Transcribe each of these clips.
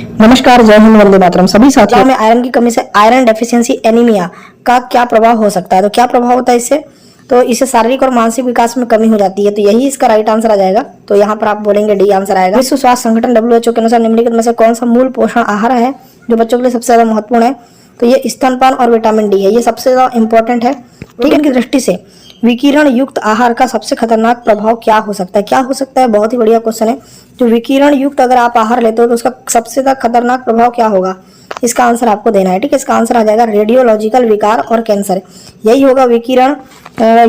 नमस्कार, जय हिंद, वंदे मातरम। सभी साथियों में आयरन की कमी से आयरन डेफिशिएंसी एनीमिया का क्या प्रभाव हो सकता है? तो क्या प्रभाव होता है इससे? तो इससे शारीरिक और मानसिक विकास में कमी हो जाती है। तो यही इसका राइट आंसर आ जाएगा। तो यहाँ पर आप बोलेंगे डी आंसर आएगा। विश्व स्वास्थ्य संगठन WHO के अनुसार निम्नलिखित में से कौन सा मूल पोषण आहार है जो बच्चों के लिए सबसे ज्यादा महत्वपूर्ण है? तो ये स्तनपान और विटामिन डी है। ये सबसे ज्यादा इंपॉर्टेंट है। ठीक है, इनकी दृष्टि से विकिरण युक्त आहार का सबसे खतरनाक प्रभाव क्या हो सकता है? क्या हो सकता है? बहुत ही बढ़िया क्वेश्चन है। जो विकिरण युक्त अगर आप आहार लेते हो तो उसका सबसे ज्यादा खतरनाक प्रभाव क्या होगा? इसका आंसर आपको देना है। ठीक है, इसका आंसर आ जाएगा रेडियोलॉजिकल विकार और कैंसर। यही होगा विकिरण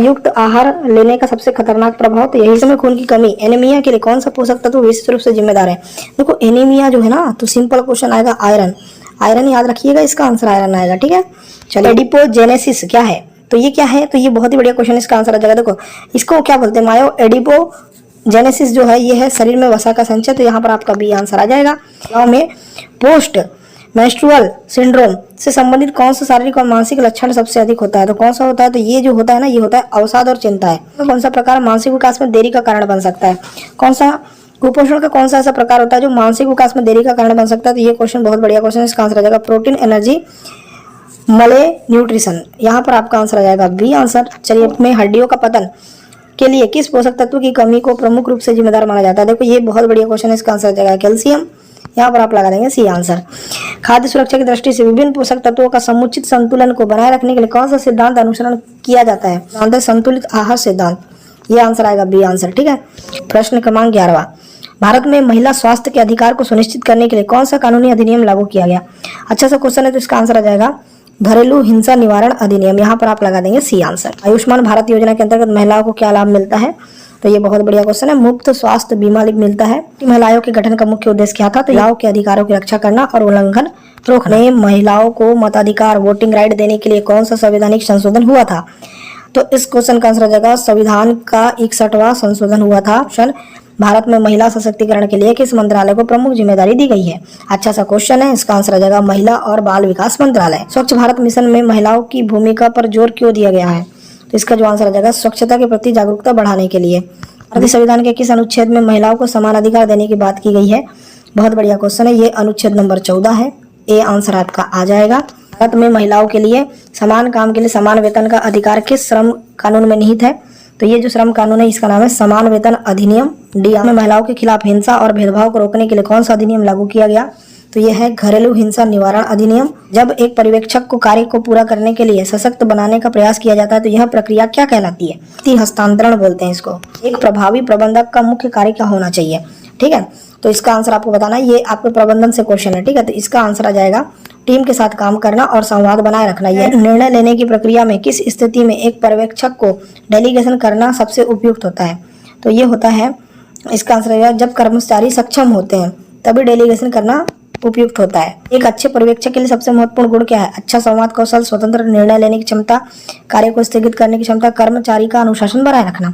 युक्त आहार लेने का सबसे खतरनाक प्रभाव। तो यही समय खून की कमी एनीमिया के लिए कौन सा पोषक तत्व विशेष रूप से जिम्मेदार है? देखो एनीमिया जो है ना, तो सिंपल क्वेश्चन आएगा आयरन। आयरन याद रखिएगा, इसका आंसर आयरन आएगा। ठीक है, चलिए एडिपोजेनेसिस क्या है? तो ये क्या है? तो ये बहुत ही बढ़िया क्वेश्चन, इसका आंसर आ जाएगा। देखो इसको क्या बोलते हैं? मायो एडिपोजेनेसिस जो है ये है शरीर में वसा का संचय। तो यहाँ पर आपका बी आंसर आ जाएगा। गाँव में पोस्ट मेंस्ट्रुअल सिंड्रोम से संबंधित कौन सा शारीरिक और मानसिक लक्षण सबसे अधिक होता है? तो कौन सा होता है? तो ये जो होता है ना, ये होता है अवसाद और चिंता है। तो कौन सा प्रकार मानसिक विकास में देरी का कारण बन सकता है? कौन सा कुपोषण का कौन सा ऐसा प्रकार होता है जो मानसिक विकास में देरी का कारण बन सकता है? तो ये क्वेश्चन बहुत बढ़िया क्वेश्चन है। इसका आंसर आ जाएगा प्रोटीन एनर्जी मले न्यूट्रिशन। यहाँ पर आपका आंसर आ जाएगा बी आंसर। चलिए, में हड्डियों का पतन के लिए किस पोषक तत्व की कमी को प्रमुख रूप से जिम्मेदार माना जाता है? देखो ये बहुत बढ़िया क्वेश्चन है। इसका आंसर आ जाएगा कैल्शियम। यहाँ पर आप लगा देंगे सी आंसर। खाद्य सुरक्षा की दृष्टि से विभिन्न पोषक तत्वों का समुचित संतुलन को बनाए रखने के लिए कौन सा सिद्धांत अनुसरण किया जाता है? संतुलित आहार सिद्धांत। ये आंसर आएगा बी आंसर। ठीक है, प्रश्न क्रमांक 11वां, भारत में महिला स्वास्थ्य के अधिकार को सुनिश्चित करने के लिए कौन सा कानूनी अधिनियम लागू किया गया? अच्छा सा क्वेश्चन है। तो इसका आंसर आ जाएगा घरेलू हिंसा निवारण अधिनियम। यहाँ पर आप लगा देंगे सी आंसर। आयुष्मान भारत योजना के अंतर्गत महिलाओं को क्या लाभ मिलता है? तो ये बहुत बढ़िया क्वेश्चन है। मुफ्त स्वास्थ्य बीमा मिलता है। महिलाओं के गठन का मुख्य उद्देश्य क्या था? तो महिलाओं के अधिकारों की रक्षा करना और उल्लंघन रोकना। महिलाओं को मताधिकार वोटिंग राइट देने के लिए कौन सा संवैधानिक संशोधन हुआ था? तो इस क्वेश्चन का आंसर आ जाएगा संविधान का 61वां संशोधन हुआ था। ऑप्शन भारत में महिला सशक्तिकरण के लिए किस मंत्रालय को प्रमुख जिम्मेदारी दी गई है? अच्छा सा क्वेश्चन है। इसका आंसर आ जाएगा महिला और बाल विकास मंत्रालय। स्वच्छ भारत मिशन में महिलाओं की भूमिका पर जोर क्यों दिया गया है? तो इसका जो आंसर आ जाएगा स्वच्छता के प्रति जागरूकता बढ़ाने के लिए। भारतीय संविधान के किस अनुच्छेद में महिलाओं को समान अधिकार देने की बात की गई है? बहुत बढ़िया क्वेश्चन है। ये अनुच्छेद नंबर 14 है। ए आंसर आपका आ जाएगा। भारत में महिलाओं के लिए समान काम के लिए समान वेतन का अधिकार किस श्रम कानून में निहित है? तो ये जो श्रम कानून है इसका नाम है समान वेतन अधिनियम। डी में महिलाओं के खिलाफ हिंसा और भेदभाव को रोकने के लिए कौन सा अधिनियम लागू किया गया? तो यह है घरेलू हिंसा निवारण अधिनियम। जब एक पर्यवेक्षक को कार्य को पूरा करने के लिए सशक्त बनाने का प्रयास किया जाता है तो यह प्रक्रिया क्या कहलाती है? हस्तांतरण बोलते हैं इसको। एक प्रभावी प्रबंधक का मुख्य कार्य क्या होना चाहिए? ठीक है, तो इसका आंसर आपको बताना है। ये आपके प्रबंधन से क्वेश्चन है। ठीक है, तो इसका आंसर आ जाएगा टीम के साथ काम करना और संवाद बनाए रखना। यह निर्णय लेने की प्रक्रिया में किस स्थिति में एक पर्यवेक्षक को डेलीगेशन करना सबसे उपयुक्त होता है? तो ये होता है, इसका आंसर है जब कर्मचारी सक्षम होते हैं तभी डेलीगेशन करना उपयुक्त होता है। एक अच्छे पर्यवेक्षक के लिए सबसे महत्वपूर्ण गुण क्या है? अच्छा संवाद कौशल, स्वतंत्र निर्णय लेने की क्षमता, कार्य को स्थगित करने की क्षमता, कर्मचारी का अनुशासन बनाए रखना।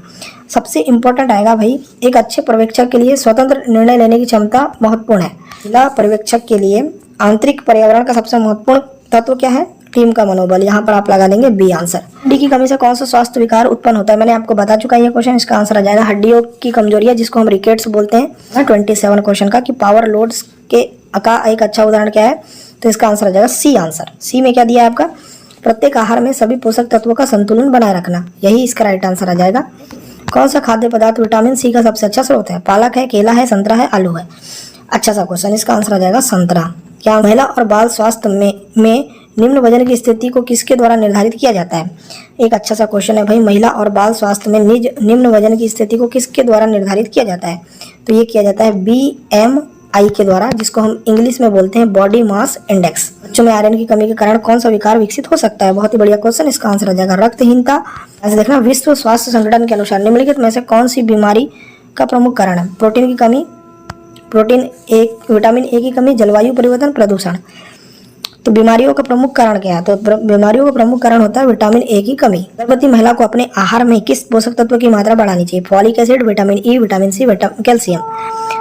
सबसे इंपॉर्टेंट आएगा भाई, एक अच्छे पर्यवेक्षक के लिए स्वतंत्र निर्णय लेने की क्षमता महत्वपूर्ण है। महिला पर्यवेक्षक के लिए आंतरिक पर्यावरण का सबसे महत्वपूर्ण तत्व क्या है? टीम का मनोबल। यहाँ पर आप लगा देंगे बी आंसर। हड्डी की कमी से कौन सा स्वास्थ्य विकार उत्पन्न होता है? मैंने आपको बता चुका है ये क्वेश्चन। इसका आंसर आ जाएगा हड्डियों की कमजोरी है जिसको हम रिकेट्स बोलते हैं। 27 क्वेश्चन का कि पावर लोड्स के का एक अच्छा उदाहरण क्या है? तो इसका आंसर आ जाएगा सी आंसर। सी में क्या दिया है आपका? प्रत्येक आहार में सभी पोषक तत्वों का संतुलन बनाए रखना। यही इसका राइट आंसर आ जाएगा। कौन सा खाद्य पदार्थ विटामिन सी का सबसे अच्छा स्रोत है? पालक है, केला है, संतरा है, आलू है। अच्छा सा क्वेश्चन, इसका आंसर आ जाएगा संतरा। क्या महिला और बाल स्वास्थ्य में निम्न वजन की स्थिति को किसके द्वारा निर्धारित किया जाता है? एक अच्छा सा क्वेश्चन है भाई, महिला और बाल स्वास्थ्य में निम्न वजन की स्थिति को किसके द्वारा निर्धारित किया जाता है? तो ये किया जाता है BMI के द्वारा, जिसको हम इंग्लिश में बोलते हैं बॉडी मास इंडेक्स। बच्चों में आयरन की कमी के कारण कौन सा विकार विकसित हो सकता है? बहुत ही बढ़िया क्वेश्चन। इसका आंसर आ जाएगा रक्तहीनता। ऐसे देखना, विश्व स्वास्थ्य संगठन के अनुसार निम्नलिखित में से कौन सी बीमारी का प्रमुख कारण है? प्रोटीन की कमी, विटामिन ए की कमी, जलवायु परिवर्तन, प्रदूषण। तो बीमारियों का प्रमुख कारण क्या है? तो बीमारियों का प्रमुख कारण होता है विटामिन ए की कमी। गर्भवती महिला को अपने आहार में किस पोषक तत्व की मात्रा बढ़ानी चाहिए? Folic acid, vitamin E, vitamin C, calcium.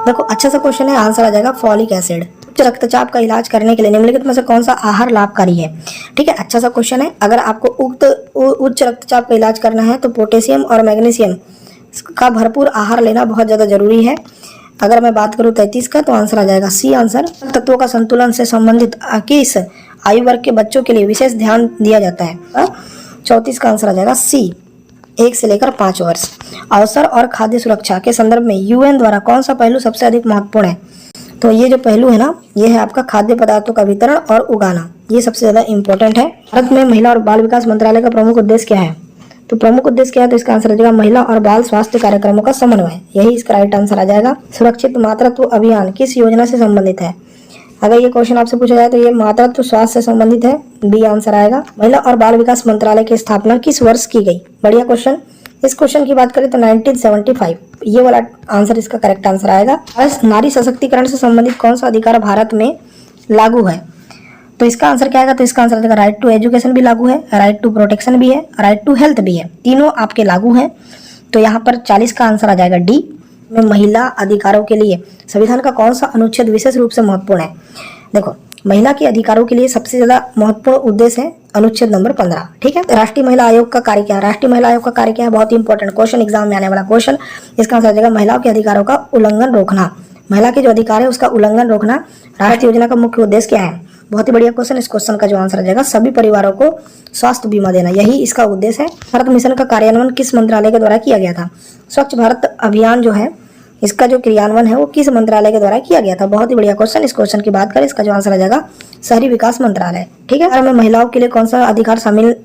देखो अच्छा सा क्वेश्चन है, आंसर आ जाएगा फॉलिक एसिड। उच्च रक्तचाप का इलाज करने के लिए निम्नलिखित में से कौन सा आहार लाभकारी है? ठीक है, अच्छा सा क्वेश्चन है। अगर आपको उच्च रक्तचाप का इलाज करना है तो पोटेशियम और मैग्नीशियम का भरपूर आहार लेना बहुत ज्यादा जरूरी है। अगर मैं बात करूं 33 का तो आंसर आ जाएगा सी आंसर। तत्वों का संतुलन से संबंधित किस आयु वर्ग के बच्चों के लिए विशेष ध्यान दिया जाता है? 34 का आंसर आ जाएगा सी, 1 से लेकर 5 वर्ष। अवसर और खाद्य सुरक्षा के संदर्भ में यूएन द्वारा कौन सा पहलू सबसे अधिक महत्वपूर्ण है? तो ये जो पहलू है ना, ये है आपका खाद्य पदार्थों का वितरण और उगाना, ये सबसे ज्यादा इंपॉर्टेंट है। भारत में महिला और बाल विकास मंत्रालय का प्रमुख उद्देश्य क्या है? तो प्रमुख उद्देश्य क्या है? तो इसका आंसर आ जाएगा महिला और बाल स्वास्थ्य कार्यक्रमों का समन्वय, यही इसका राइट आंसर आ जाएगा। सुरक्षित मातृत्व अभियान किस योजना से संबंधित है? अगर ये क्वेश्चन आपसे पूछा जाए तो ये मातृत्व स्वास्थ्य से संबंधित है, बी आंसर आएगा। महिला और बाल विकास मंत्रालय की स्थापना किस वर्ष की गई? बढ़िया क्वेश्चन। इस क्वेश्चन की बात करें तो 1975, ये वाला आंसर इसका करेक्ट आंसर आएगा। नारी सशक्तिकरण से संबंधित कौन सा अधिकार भारत में लागू है? तो इसका आंसर क्या आएगा? तो इसका आंसर आ जाएगा राइट टू एजुकेशन भी लागू है, राइट टू प्रोटेक्शन भी है, राइट टू हेल्थ भी है, तीनों आपके लागू हैं। तो यहाँ पर 40 का आंसर आ जाएगा डी में महिला अधिकारों के लिए संविधान का कौन सा अनुच्छेद विशेष रूप से महत्वपूर्ण है? देखो, महिला के अधिकारों के लिए सबसे ज्यादा महत्वपूर्ण उद्देश्य है अनुच्छेद नंबर 15, ठीक है। राष्ट्रीय महिला आयोग का कार्य क्या है? राष्ट्रीय महिला आयोग का कार्य क्या है? बहुत ही इंपॉर्टेंट क्वेश्चन, एग्जाम में आने वाला क्वेश्चन। इसका आंसर आ जाएगा महिलाओं के अधिकारों का उल्लंघन रोकना, महिला के जो अधिकार है उसका उल्लंघन रोकना। राष्ट्रीय योजना का मुख्य उद्देश्य क्या है? बहुत ही बढ़िया क्वेश्चन। इस क्वेश्चन का जो आंसर आ जाएगा सभी परिवारों को स्वास्थ्य बीमा देना, यही इसका उद्देश्य है। भारत मिशन का कार्यान्वयन किस मंत्रालय के द्वारा किया गया था? स्वच्छ भारत अभियान जो है इसका जो क्रियान्वयन है वो किस मंत्रालय के द्वारा किया गया था? बहुत ही बढ़िया क्वेश्चन। इस क्वेश्चन की बात करें, इसका जो आंसर आ जाएगा शहरी विकास मंत्रालय, ठीक है। में महिलाओं के लिए कौन सा अधिकार शामिल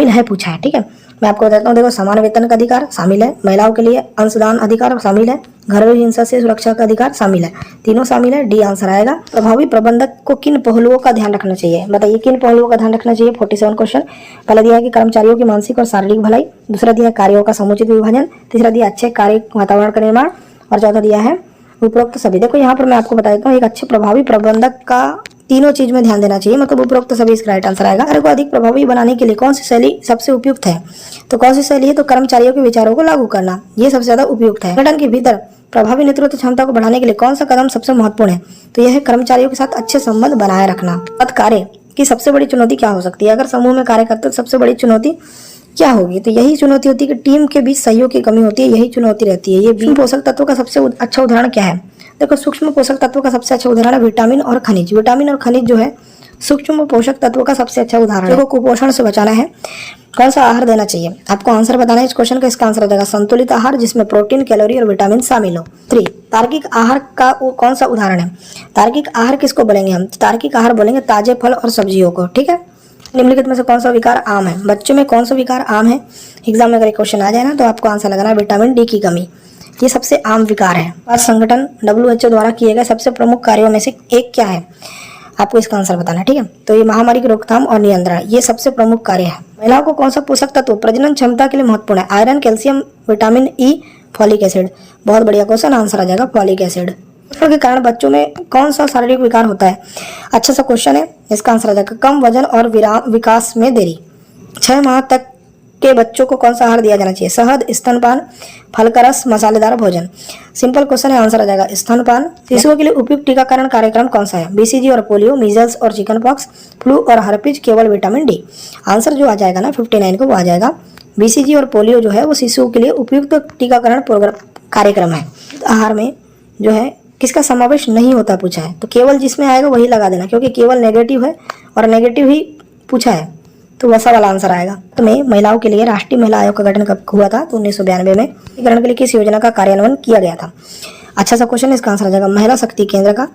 है पूछा है, ठीक है। मैं आपको बताता हूँ, देखो, समान वेतन का अधिकार शामिल है, महिलाओं के लिए अंशदान अधिकार शामिल है, घरेलू हिंसा से सुरक्षा का अधिकार शामिल है, तीनों शामिल है, डी आंसर आएगा। प्रभावी प्रबंधक को किन पहलुओं का ध्यान रखना चाहिए? बताइए किन पहलुओं का ध्यान रखना चाहिए? 47 क्वेश्चन। पहला दिया है कि कर्मचारियों की मानसिक और शारीरिक भलाई, दूसरा दिया है कार्यों का समुचित विभाजन, तीसरा दिया अच्छे कार्य वातावरण का निर्माण, और चौथा दिया है उपरोक्त सभी। देखो यहाँ पर मैं आपको बता देता हूँ, एक अच्छे प्रभावी प्रबंधक का तीनों चीज में ध्यान देना चाहिए, मतलब उपरोक्त सभी इसका राइट आंसर आएगा। कार्य को अधिक प्रभावी बनाने के लिए कौन सी शैली सबसे उपयुक्त है? तो कौन सी शैली है? तो कर्मचारियों के विचारों को लागू करना, ये सबसे ज्यादा उपयुक्त है। संगठन के भीतर प्रभावी नेतृत्व क्षमता को बढ़ाने के लिए कौन सा कदम सबसे महत्वपूर्ण है? तो यह है कर्मचारियों के साथ अच्छे संबंध बनाए रखना। कार्य की सबसे बड़ी चुनौती क्या हो सकती है? अगर समूह में कार्य करते तो सबसे बड़ी चुनौती क्या होगी? तो यही चुनौती होती है कि टीम के बीच सहयोग की कमी होती है, यही चुनौती रहती है। ये सूक्ष्म पोषक तत्वों का सबसे अच्छा उदाहरण क्या है? देखो, सूक्ष्म पोषक तत्वों का सबसे अच्छा उदाहरण है विटामिन और खनिज। विटामिन और खनिज जो है सूक्ष्म पोषक तत्वों का सबसे अच्छा उदाहरण है। कुपोषण से बचाना है, कौन सा आहार देना चाहिए? आपको आंसर बताना है इस क्वेश्चन का। इसका आंसर आ जाएगा संतुलित आहार, जिसमें प्रोटीन, कैलोरी और विटामिन शामिल हो। 3, तार्किक आहार का कौन सा उदाहरण है? तार्किक आहार किसको बोलेंगे हम? तार्किक आहार बोलेंगे ताजे फल और सब्जियों को, ठीक है। निम्नलिखित में से कौन सा विकार आम है? बच्चों में कौन सा विकार आम है? एग्जाम में अगर क्वेश्चन आ जाए ना तो आपको आंसर लगाना है विटामिन डी की कमी, ये सबसे आम विकार है। और संगठन WHO द्वारा किए गए सबसे प्रमुख कार्यों में से एक क्या है? आपको इसका आंसर बताना है, ठीक है। तो ये महामारी की रोकथाम और नियंत्रण, ये सबसे प्रमुख कार्य है। महिलाओं को कौन सा पोषक तत्व प्रजनन क्षमता के लिए महत्वपूर्ण है? Iron, calcium, vitamin E, folic acid. बहुत बढ़िया क्वेश्चन, आंसर आ जाएगा फॉलिक एसिड। के कारण बच्चों में कौन सा शारीरिक विकार होता है? अच्छा सा क्वेश्चन है, इसका आंसर आ जाएगा कम वजन और विकास में देरी। 6 माह तक के बच्चों को कौन सा आहार दिया जाना चाहिए? शहद, स्तनपान, फल का रस, मसालेदार भोजन। सिंपल क्वेश्चन है, आंसर आ जाएगा स्तनपान। शिशुओं के लिए उपयुक्त टीकाकरण कार्यक्रम कौन सा है? BCG और पोलियो, मीजल्स और चिकन पॉक्स, फ्लू और हर्पिज, केवल विटामिन डी। आंसर जो आ जाएगा ना 59 को, वो आ जाएगा BCG और पोलियो जो है वो शिशुओं के लिए उपयुक्त टीकाकरण कार्यक्रम है। आहार में जो है किसका समावेश नहीं होता पूछा है, तो केवल जिसमें आएगा वही लगा देना, क्योंकि केवल नेगेटिव है और नेगेटिव ही पूछा है, तो वैसा वाला आंसर आएगा। तो में महिलाओं के लिए राष्ट्रीय महिला आयोग का गठन कब हुआ था? तो 1992 में। टीकाकरण के लिए किस योजना का कार्यान्वयन किया गया था? अच्छा सा क्वेश्चन है, इसका आंसर आ जाएगा महिला शक्ति केंद्र का।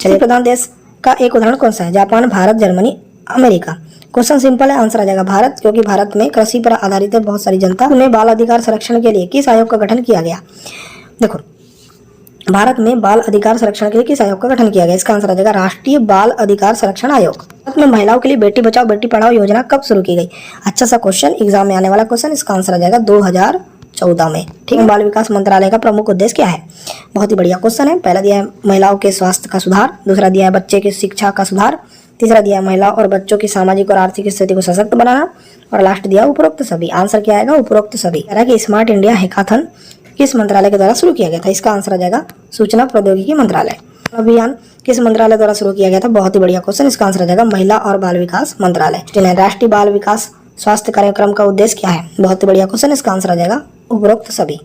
चलिए, प्रधान देश का एक उदाहरण कौन सा है? Japan, Bharat, Germany, America. Question simple है, आंसर आ जाएगा भारत, क्योंकि भारत में कृषि पर आधारित है बहुत सारी जनता। उन्हें बाल अधिकार संरक्षण के लिए किस आयोग का गठन किया गया? देखो, भारत में बाल अधिकार संरक्षण के लिए किस आयोग का गठन किया गया? इसका आंसर आ जाएगा राष्ट्रीय बाल अधिकार संरक्षण आयोग। भारत में महिलाओं के लिए बेटी बचाओ बेटी पढ़ाओ योजना कब शुरू की गई? अच्छा सा क्वेश्चन, एग्जाम में आने वाला क्वेश्चन। इसका आंसर आ जाएगा 2014 में, ठीक है। बाल विकास मंत्रालय का प्रमुख उद्देश्य क्या है? बहुत ही बढ़िया क्वेश्चन है। पहला दिया है महिलाओं के स्वास्थ्य का सुधार, दूसरा दिया है बच्चे की शिक्षा का सुधार, तीसरा दिया है महिला और बच्चों की सामाजिक और आर्थिक स्थिति को सशक्त बनाना, और लास्ट दिया उपरोक्त सभी। आंसर क्या आएगा? उपरोक्त सभी। कि स्मार्ट इंडिया हैकाथन किस मंत्रालय के द्वारा शुरू किया गया था? इसका आंसर आ जाएगा सूचना प्रौद्योगिकी मंत्रालय। अभियान किस मंत्रालय द्वारा शुरू किया गया था? बहुत ही बढ़िया क्वेश्चन, इसका आंसर आ जाएगा महिला और बाल विकास मंत्रालय। राष्ट्रीय बाल विकास स्वास्थ्य कार्यक्रम का उद्देश्य क्या है? बहुत ही बढ़िया क्वेश्चन, इसका आंसर आ जाएगा उपरोक्त सभी।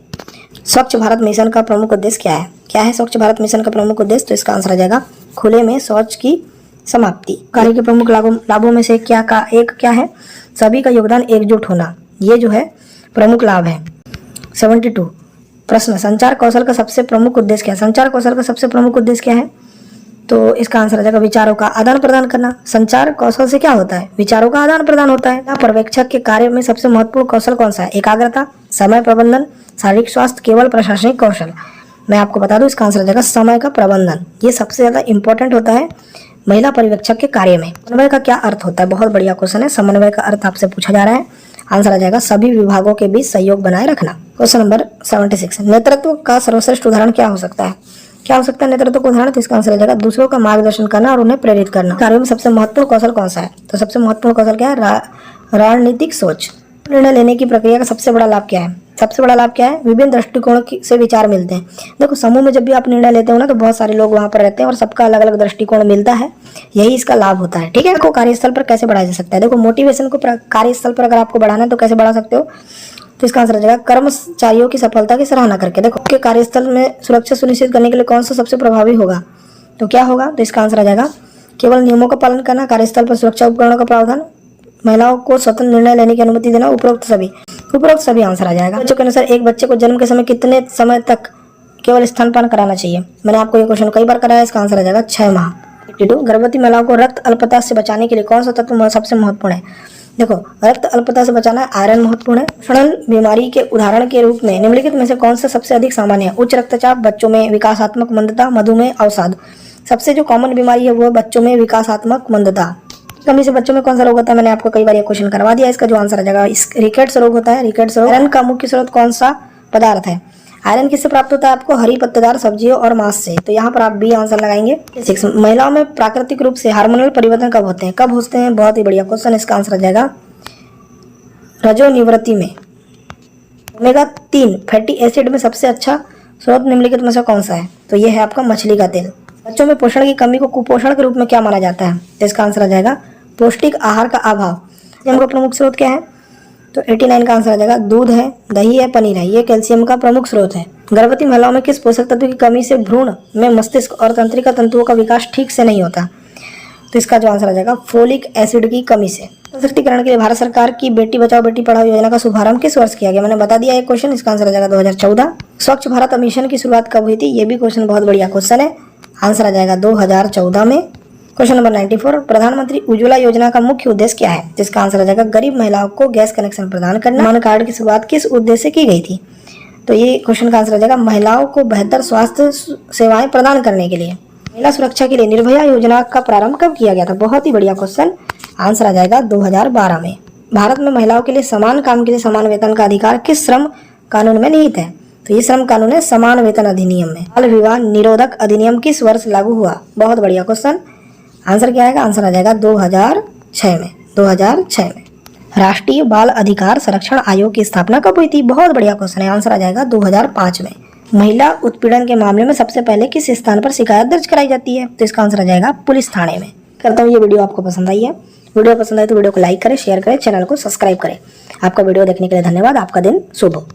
स्वच्छ भारत मिशन का प्रमुख उद्देश्य क्या है? क्या है स्वच्छ भारत मिशन का प्रमुख उद्देश्य? तो इसका आंसर आ जाएगा खुले में शौच की समाप्ति। कार्य के प्रमुख लाभों में से एक क्या है? सभी का योगदान एकजुट होना, ये जो है प्रमुख लाभ है। 72 प्रश्न, संचार कौशल का सबसे प्रमुख उद्देश्य क्या है? संचार कौशल का सबसे प्रमुख उद्देश्य क्या है? तो इसका आंसर आ जाएगा विचारों का आदान प्रदान करना। संचार कौशल से क्या होता है? विचारों का आदान प्रदान होता है। पर्यवेक्षक के कार्य में सबसे महत्वपूर्ण कौशल कौन सा है? एकाग्रता, समय प्रबंधन, शारीरिक स्वास्थ्य, केवल प्रशासनिक कौशल। मैं आपको बता दूं, इसका आंसर आ जाएगा समय का प्रबंधन। ये सबसे ज्यादा इंपॉर्टेंट होता है महिला पर्यवेक्षक के कार्य में। समन्वय का क्या अर्थ होता है? बहुत बढ़िया क्वेश्चन है। समन्वय का अर्थ आपसे पूछा जा रहा है। आंसर आ जाएगा सभी विभागों के बीच सहयोग बनाए रखना। क्वेश्चन नंबर 76, नेतृत्व का सर्वश्रेष्ठ उदाहरण क्या हो सकता है? क्या हो सकता है नेतृत्व का उदाहरण? तो इसका आंसर आ जाएगा दूसरों का मार्गदर्शन करना और उन्हें प्रेरित करना। कार्यों में सबसे महत्वपूर्ण कौशल कौन सा है? तो सबसे महत्वपूर्ण कौशल क्या है? रणनीतिक सोच। निर्णय लेने की प्रक्रिया का सबसे बड़ा लाभ क्या है? सबसे बड़ा लाभ क्या है? विभिन्न दृष्टिकोण से विचार मिलते हैं। देखो, समूह में जब भी आप निर्णय लेते हो ना, तो बहुत सारे लोग वहां पर रहते हैं और सबका अलग अलग दृष्टिकोण मिलता है, यही इसका लाभ होता है। ठीक है, को कार्यस्थल पर कैसे बढ़ाया जा सकता है? देखो, मोटिवेशन को कार्यस्थल पर अगर आपको बढ़ाना है तो कैसे बढ़ा सकते हो? तो इसका आंसर आ जाएगा कर्मचारियों की सफलता की सराहना करके। देखो, के कार्यस्थल में सुरक्षा सुनिश्चित करने के लिए कौन सा सबसे प्रभावी होगा? तो क्या होगा? तो इसका आंसर आ जाएगा केवल नियमों का पालन करना, कार्यस्थल पर सुरक्षा उपकरणों का प्रावधान, महिलाओं को स्वतंत्र निर्णय लेने की अनुमति देना, उपरोक्त सभी आंसर आ जाएगा। बच्चों के अनुसार एक बच्चे को जन्म के समय कितने समय तक केवल स्तनपान कराना चाहिए? मैंने आपको ये क्वेश्चन कई बार कराया। इसका आंसर आ जाएगा 6 माह। 82 गर्भवती महिलाओं को रक्त अल्पता से बचाने के लिए कौन सा तत्व सबसे महत्वपूर्ण है? देखो, रक्त अल्पता से बचाना है, आयरन महत्वपूर्ण है। क्षरण बीमारी के उदाहरण के रूप में निम्नलिखित में से कौन सा सबसे अधिक सामान्य है? उच्च रक्तचाप, बच्चों में विकासात्मक मंदता, मधुमेह, अवसाद। सबसे जो कॉमन बीमारी है वो है बच्चों में विकासात्मक मंदता। कमी से बच्चों में कौन सा रोग होता है? मैंने आपको कई बार ये क्वेश्चन करवा दिया। इसका जो आंसर आ जाएगा रिकेट्स रोग होता है। रिकेट्स रोग। आयरन का मुख्य स्रोत कौन सा पदार्थ है? आयरन किससे प्राप्त होता है आपको? हरी पत्तेदार सब्जियों और मांस से। तो यहाँ पर आप बी आंसर लगाएंगे। 6 महिलाओं में प्राकृतिक रूप से हार्मोनल परिवर्तन कब होते हैं? बहुत ही बढ़िया क्वेश्चन। इसका आंसर आ जाएगा रजोनिवृत्ति में। ओमेगा 3 फैटी एसिड में सबसे अच्छा स्रोत निम्नलिखित में से कौन सा है? तो ये है आपका मछली का तेल। बच्चों में पोषण की कमी को कुपोषण के रूप में क्या माना जाता है? तो इसका आंसर आ जाएगा पौष्टिक आहार का अभाव। कैल्शियम का प्रमुख स्रोत क्या है? तो 89 का आंसर आ जाएगा दूध है, दही है, पनीर है। ये कैल्शियम का प्रमुख स्रोत है। गर्भवती महिलाओं में किस पोषक तत्व की कमी से भ्रूण में मस्तिष्क और तंत्रिका तंतुओं का विकास ठीक से नहीं होता? तो इसका जो आंसर आ जाएगा फोलिक एसिड की कमी से। सशक्तिकरण के लिए भारत सरकार की बेटी बचाओ बेटी पढ़ाओ योजना का शुभारंभ किस वर्ष किया गया? मैंने बता दिया एक क्वेश्चन। इसका आंसर आ जाएगा 2014। स्वच्छ भारत मिशन की शुरुआत कब हुई थी? ये भी क्वेश्चन बहुत बढ़िया क्वेश्चन है। आंसर आ जाएगा 2014 में। क्वेश्चन नंबर 94 प्रधानमंत्री उज्ज्वला योजना का मुख्य उद्देश्य क्या है? जिसका आंसर आ जाएगा गरीब महिलाओं को गैस कनेक्शन प्रदान करना। आयुष्मान कार्ड की शुरुआत किस उद्देश्य से की गई थी? तो ये क्वेश्चन का आंसर आ जाएगा महिलाओं को बेहतर स्वास्थ्य सेवाएं प्रदान करने के लिए। महिला सुरक्षा के लिए निर्भया योजना का प्रारंभ कब किया गया था? बहुत ही बढ़िया क्वेश्चन। आंसर आ जाएगा 2012 में। भारत में महिलाओं के लिए समान काम के लिए समान वेतन का अधिकार किस श्रम कानून में निहित है? तो ये श्रम कानून है समान वेतन अधिनियम में। बाल विवाह निरोधक अधिनियम किस वर्ष लागू हुआ? बहुत बढ़िया क्वेश्चन। आंसर क्या आएगा? आंसर आ जाएगा 2006 में। 2006 में। राष्ट्रीय बाल अधिकार संरक्षण आयोग की स्थापना कब हुई थी? बहुत बढ़िया क्वेश्चन है। आंसर आ जाएगा 2005 में। महिला उत्पीड़न के मामले में सबसे पहले किस स्थान पर शिकायत दर्ज कराई जाती है? तो इसका आंसर आ जाएगा पुलिस थाने में। करता हूँ ये वीडियो आपको पसंद आई है। वीडियो पसंद आए तो वीडियो को लाइक करें, शेयर करें, चैनल को सब्सक्राइब करें। आपका वीडियो देखने के लिए धन्यवाद। आपका दिन शुभ हो।